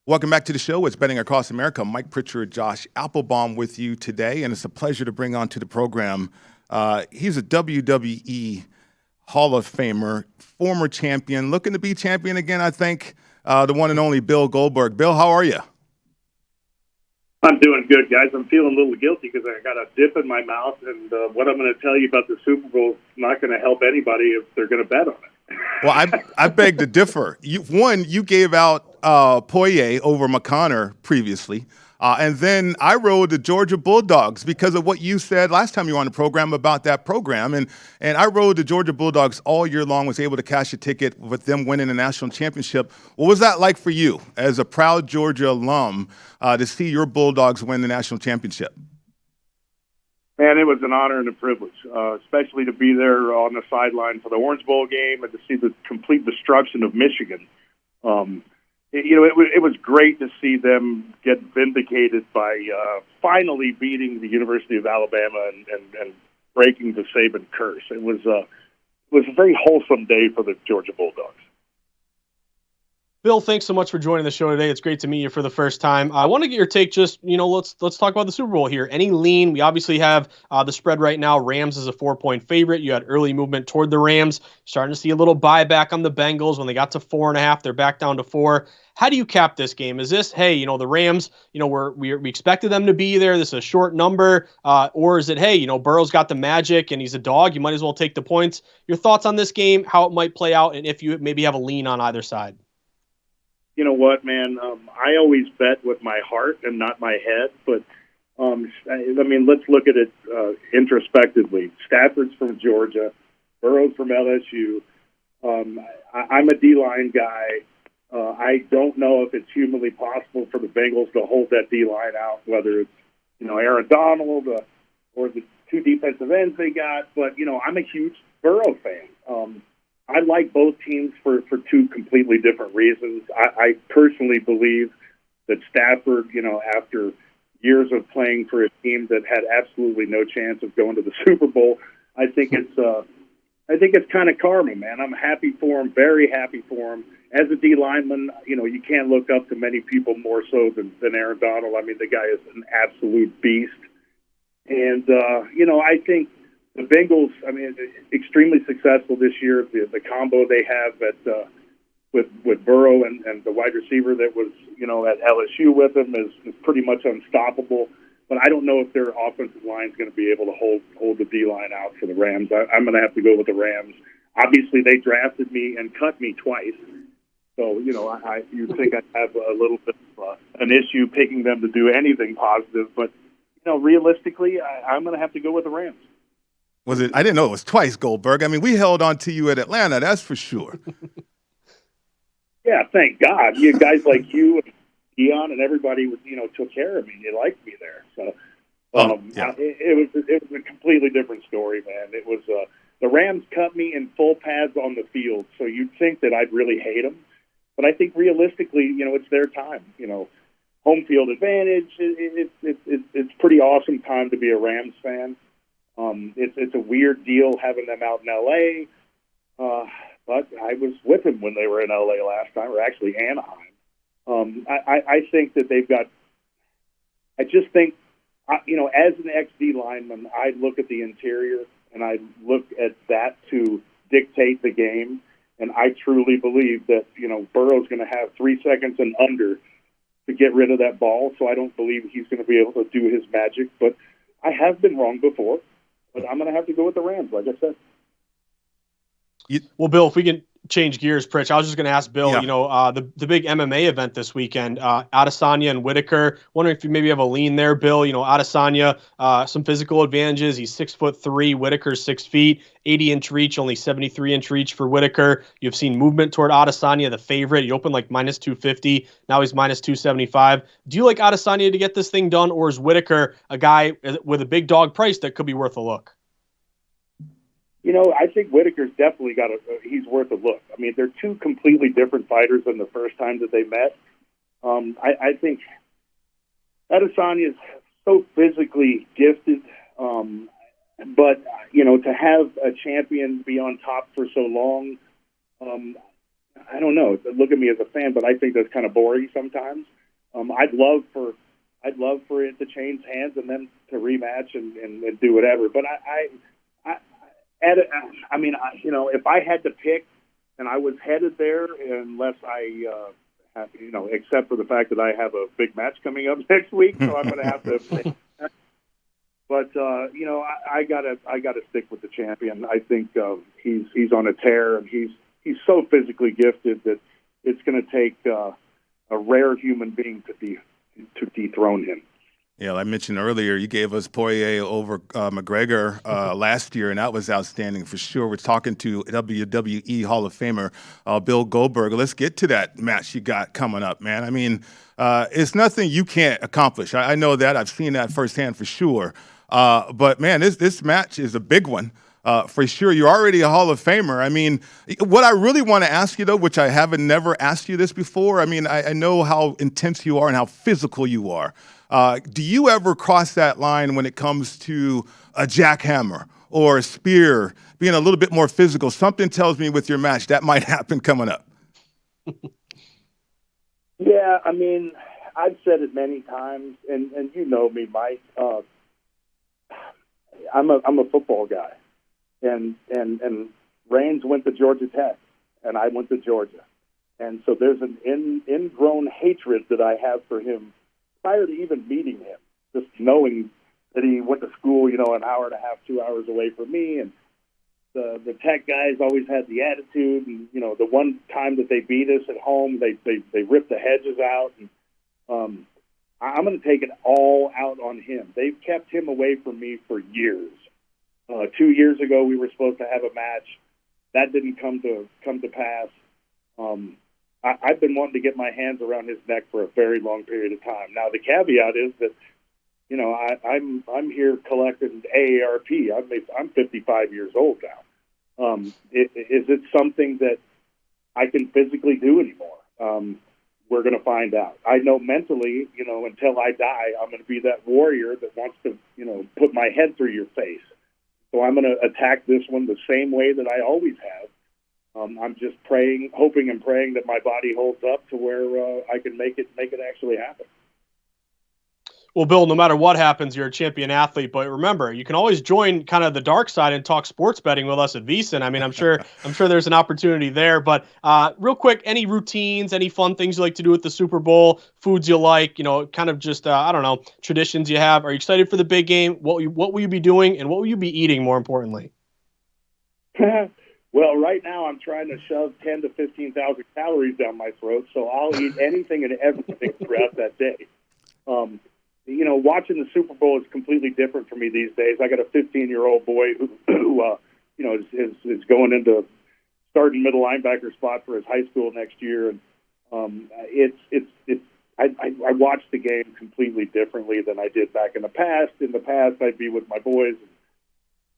Welcome back to the show. It's Betting Across America. Mike Pritchard, Josh Appelbaum with you today, and it's a pleasure to bring on to the program. He's a WWE Hall of Famer, former champion, looking to be champion again, I think, the one and only Bill Goldberg. Bill, how are you? I'm doing good, guys. I'm feeling a little guilty because I got a dip in my mouth, and what I'm going to tell you about the Super Bowl is not going to help anybody if they're going to bet on it. Well, I beg to differ. You gave out Poirier over McConnor previously, and then I rode the Georgia Bulldogs because of what you said last time you were on the program about that program, and I rode the Georgia Bulldogs all year long, was able to cash a ticket with them winning the national championship. What was that like for you as a proud Georgia alum to see your Bulldogs win the national championship? Man, it was an honor and a privilege, especially to be there on the sideline for the Orange Bowl game and to see the complete destruction of Michigan. It was great to see them get vindicated by finally beating the University of Alabama and breaking the Saban curse. It was a very wholesome day for the Georgia Bulldogs. Bill, thanks so much for joining the show today. It's great to meet you for the first time. I want to get your take. Let's talk about the Super Bowl here. Any lean? We obviously have the spread right now. Rams is a 4-point favorite. You had early movement toward the Rams. Starting to see a little buyback on the Bengals. When they got to 4.5, they're back down to 4. How do you cap this game? Is this, hey, the Rams, we expected them to be there. This is a short number. Or is it, hey, Burrow's got the magic and he's a dog. You might as well take the points. Your thoughts on this game, how it might play out, and if you maybe have a lean on either side. You know what, man? I always bet with my heart and not my head. But, let's look at it introspectively. Stafford's from Georgia. Burrow's from LSU. I'm a D-line guy. I don't know if it's humanly possible for the Bengals to hold that D-line out, whether it's, Aaron Donald or the two defensive ends they got. But, I'm a huge Burrow fan. I like both teams for two completely different reasons. I personally believe that Stafford, after years of playing for a team that had absolutely no chance of going to the Super Bowl, I think it's kind of karma, man. I'm happy for him, very happy for him. As a D lineman, you can't look up to many people more so than Aaron Donald. I mean, the guy is an absolute beast. And, I think the Bengals, extremely successful this year. The combo they have with Burrow and the wide receiver that was, at LSU with him is pretty much unstoppable. But I don't know if their offensive line is going to be able to hold the D-line out for the Rams. I'm going to have to go with the Rams. Obviously, they drafted me and cut me twice. So, you think I'd have a little bit of an issue picking them to do anything positive. But, realistically, I'm going to have to go with the Rams. Was it? I didn't know it was twice, Goldberg. We held on to you at Atlanta, that's for sure. Yeah, thank God. You guys like you and Dion and everybody, took care of me. They liked me there. So it was a completely different story, man. It was the Rams cut me in full pads on the field, so you'd think that I'd really hate them. But I think realistically, it's their time. Home field advantage. It's pretty awesome time to be a Rams fan. It's a weird deal having them out in L.A., but I was with them when they were in L.A. last time, or actually Anaheim. I think that they've got – I just think, as an ex-D lineman, I look at the interior and I look at that to dictate the game, and I truly believe that, Burrow's going to have 3 seconds and under to get rid of that ball, so I don't believe he's going to be able to do his magic. But I have been wrong before. But I'm going to have to go with the Rams, like I said. Well, Bill, if we can change gears, Pritch, I was just going to ask Bill, the big MMA event this weekend, Adesanya and Whitaker. Wondering if you maybe have a lean there, Bill. Adesanya, some physical advantages. He's 6'3", Whitaker's 6 feet, 80-inch reach, only 73-inch reach for Whitaker. You've seen movement toward Adesanya, the favorite. He opened like minus 250. Now he's minus 275. Do you like Adesanya to get this thing done, or is Whitaker a guy with a big dog price that could be worth a look? I think Whitaker's definitely he's worth a look. They're two completely different fighters than the first time that they met. I think Adesanya is so physically gifted, but, to have a champion be on top for so long, I don't know. Look at me as a fan, but I think that's kind of boring sometimes. I'd love for it to change hands and then to rematch and do whatever. But if I had to pick, and I was headed there, unless except for the fact that I have a big match coming up next week, so I'm going to have to. But I gotta stick with the champion. I think he's on a tear, and he's so physically gifted that it's going to take a rare human being to dethrone him. Yeah, I mentioned earlier, you gave us Poirier over McGregor last year, and that was outstanding for sure. We're talking to WWE Hall of Famer Bill Goldberg. Let's get to that match you got coming up, man. I mean, it's nothing you can't accomplish. I know that. I've seen that firsthand for sure. But, man, this match is a big one. For sure. You're already a Hall of Famer. I mean, what I really want to ask you, though, which I haven't never asked you this before, I mean, I know how intense you are and how physical you are. Do you ever cross that line when it comes to a jackhammer or a spear, being a little bit more physical? Something tells me with your match that might happen coming up. Yeah, I mean, I've said it many times, and you know me, Mike. I'm a football guy. And Reigns went to Georgia Tech, and I went to Georgia. And so there's an ingrown hatred that I have for him prior to even meeting him, just knowing that he went to school, an hour and a half, 2 hours away from me. And the Tech guys always had the attitude. And, the one time that they beat us at home, they ripped the hedges out. And I'm going to take it all out on him. They've kept him away from me for years. 2 years ago, we were supposed to have a match. That didn't come to pass. I've been wanting to get my hands around his neck for a very long period of time. Now, the caveat is that, I'm here collecting AARP. I'm 55 years old now. Is it something that I can physically do anymore? We're going to find out. I know mentally, until I die, I'm going to be that warrior that wants to, put my head through your face. So I'm going to attack this one the same way that I always have. I'm just hoping and praying that my body holds up to where I can make it actually happen. Well, Bill, no matter what happens, you're a champion athlete. But remember, you can always join kind of the dark side and talk sports betting with us at VSiN. I mean, I'm sure there's an opportunity there. But real quick, any routines, any fun things you like to do at the Super Bowl, foods you like, kind of just traditions you have. Are you excited for the big game? What will you be doing, and what will you be eating? More importantly. Well, right now I'm trying to shove 10 to 15,000 calories down my throat, so I'll eat anything and everything throughout that day. Watching the Super Bowl is completely different for me these days. I got a 15-year-old boy who is going into starting middle linebacker spot for his high school next year, and I watch the game completely differently than I did back in the past. In the past, I'd be with my boys.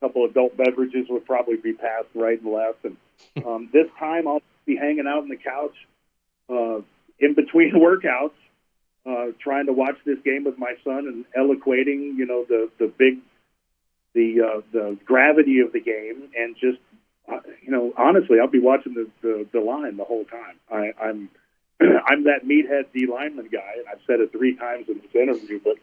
A couple adult beverages would probably be passed right and left, and this time I'll be hanging out on the couch in between workouts. Trying to watch this game with my son and eloquating, the gravity of the game, and just, honestly, I'll be watching the line the whole time. I'm that meathead D lineman guy, and I've said it 3 times in this interview, but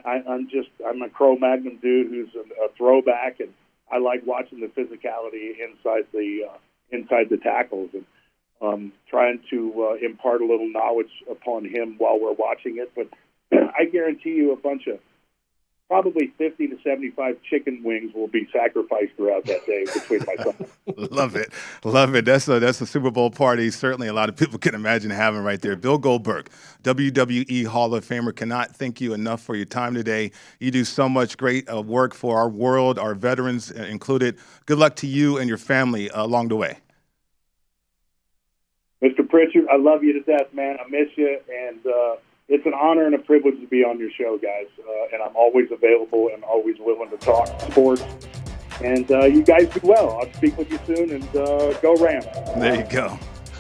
I'm a Cro-Magnon dude who's a throwback, and I like watching the physicality inside the tackles, and trying to impart a little knowledge upon him while we're watching it. But I guarantee you a bunch of probably 50 to 75 chicken wings will be sacrificed throughout that day between my son. Love it. Love it. That's a Super Bowl party certainly a lot of people can imagine having right there. Bill Goldberg, WWE Hall of Famer, cannot thank you enough for your time today. You do so much great work for our world, our veterans included. Good luck to you and your family along the way. Mr. Pritchard, I love you to death, man. I miss you, and it's an honor and a privilege to be on your show, guys. And I'm always available and always willing to talk sports. And you guys do well. I'll speak with you soon, and go Rams. There you go.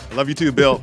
I love you too, Bill.